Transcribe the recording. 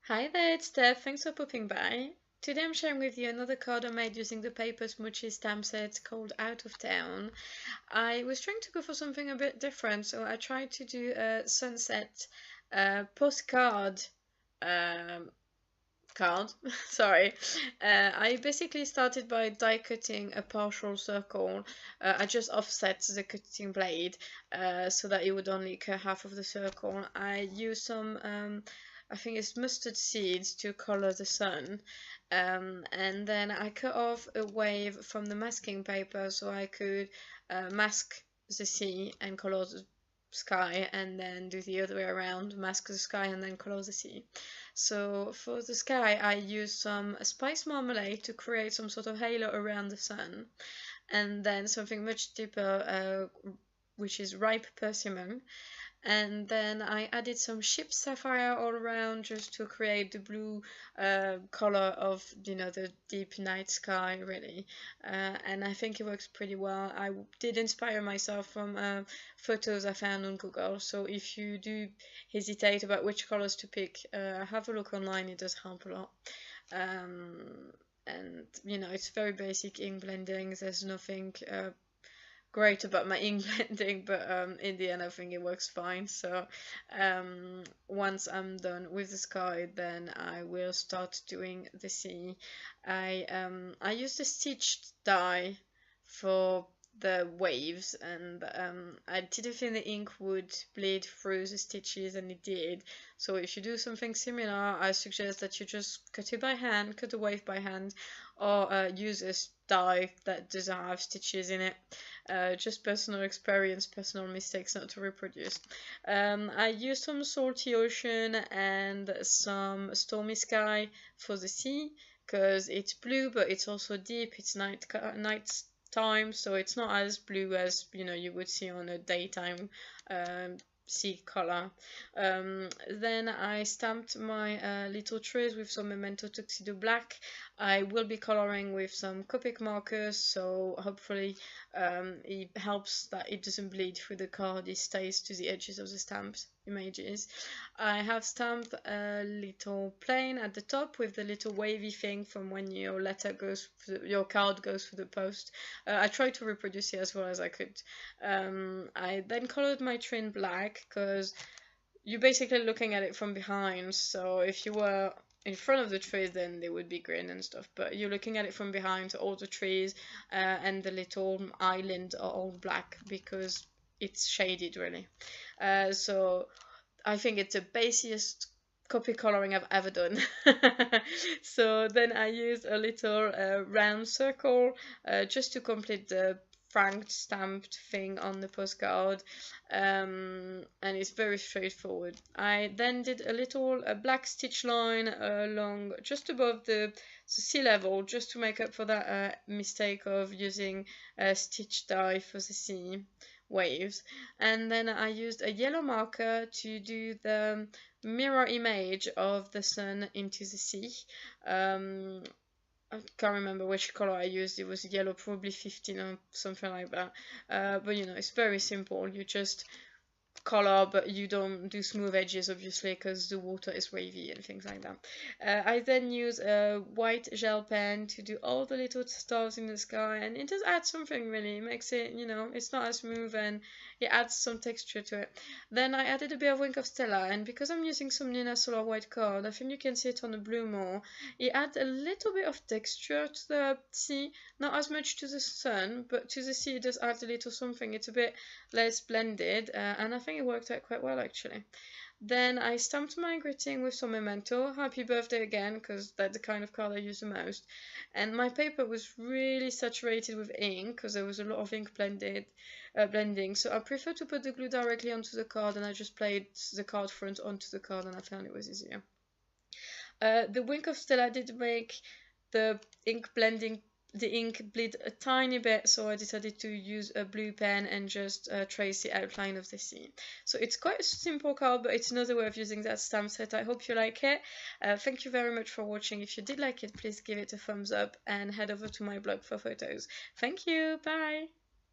Hi there, it's Steph. Thanks for popping by. Today I'm sharing with you another card I made using the Paper Smooches stamp set called Out of Town. I was trying to go for something a bit different, so I tried to do a sunset postcard um, card. Sorry. I basically started by die cutting a partial circle. I just offset the cutting blade so that it would only cut half of the circle. I used some I think it's mustard seeds to color the sun. And then I cut off a wave from the masking paper so I could mask the sea and color the sky, and then do the other way around, mask the sky and then color the sea. So for the sky, I used some spice marmalade to create some sort of halo around the sun, and then something much deeper, which is ripe persimmon, and then I added some ship sapphire all around just to create the blue color of the deep night sky really, and I think it works pretty well. I did inspire myself from photos I found on Google, so if you do hesitate about which colors to pick, have a look online, it does help a lot. And it's very basic ink blending. There's nothing great about my ink blending, but in the end I think it works fine. So once I'm done with the sky, then I will start doing the sea. I used a stitched die for the waves, and I didn't think the ink would bleed through the stitches, and it did. So if you do something similar, I suggest that you just cut it by hand, cut the wave by hand, or use a die that doesn't have stitches in it. Just personal experience, personal mistakes not to reproduce. I used some salty ocean and some stormy sky for the sea, because it's blue but it's also deep. It's night time, so it's not as blue as you would see on a daytime sea color. Then I stamped my little trees with some Memento Tuxedo black. I will be coloring with some Copic markers, so hopefully it helps that it doesn't bleed through the card, it stays to the edges of the stamped images. I have stamped a little plane at the top with the little wavy thing from when your letter goes, your card goes through the post. I tried to reproduce it as well as I could. I then colored my tree in black because you're basically looking at it from behind, so if you were in front of the trees then they would be green and stuff, but you're looking at it from behind, so all the trees and the little island are all black because it's shaded really. So I think it's the basiest copy coloring I've ever done. So then I used a little round circle just to complete the franked stamped thing on the postcard, and it's very straightforward. I then did a little black stitch line along just above the sea level, just to make up for that mistake of using a stitch die for the sea waves. And then I used a yellow marker to do the mirror image of the sun into the sea. I can't remember which color I used. It was yellow, probably 15 or something like that. But it's very simple. You just color, but you don't do smooth edges obviously because the water is wavy and things like that. I then use a white gel pen to do all the little stars in the sky, and it does add something really. It makes it, it's not as smooth and it adds some texture to it. Then I added a bit of Wink of Stella, and because I'm using some Nina Solar white card, I think you can see it on the blue more. It adds a little bit of texture to the sea, not as much to the sun, but to the sea it does add a little something. It's a bit less blended, and I think it worked out quite well actually. Then I stamped my greeting with some Memento, happy birthday again, because that's the kind of card I use the most. And my paper was really saturated with ink because there was a lot of ink blending, so I prefer to put the glue directly onto the card, and I just played the card front onto the card, and I found it was easier. The Wink of Stella did make the ink bleed a tiny bit, so I decided to use a blue pen and just trace the outline of the sea. So it's quite a simple card, but it's another way of using that stamp set. I hope you like it. Thank you very much for watching. If you did like it, please give it a thumbs up and head over to my blog for photos. Thank you, bye!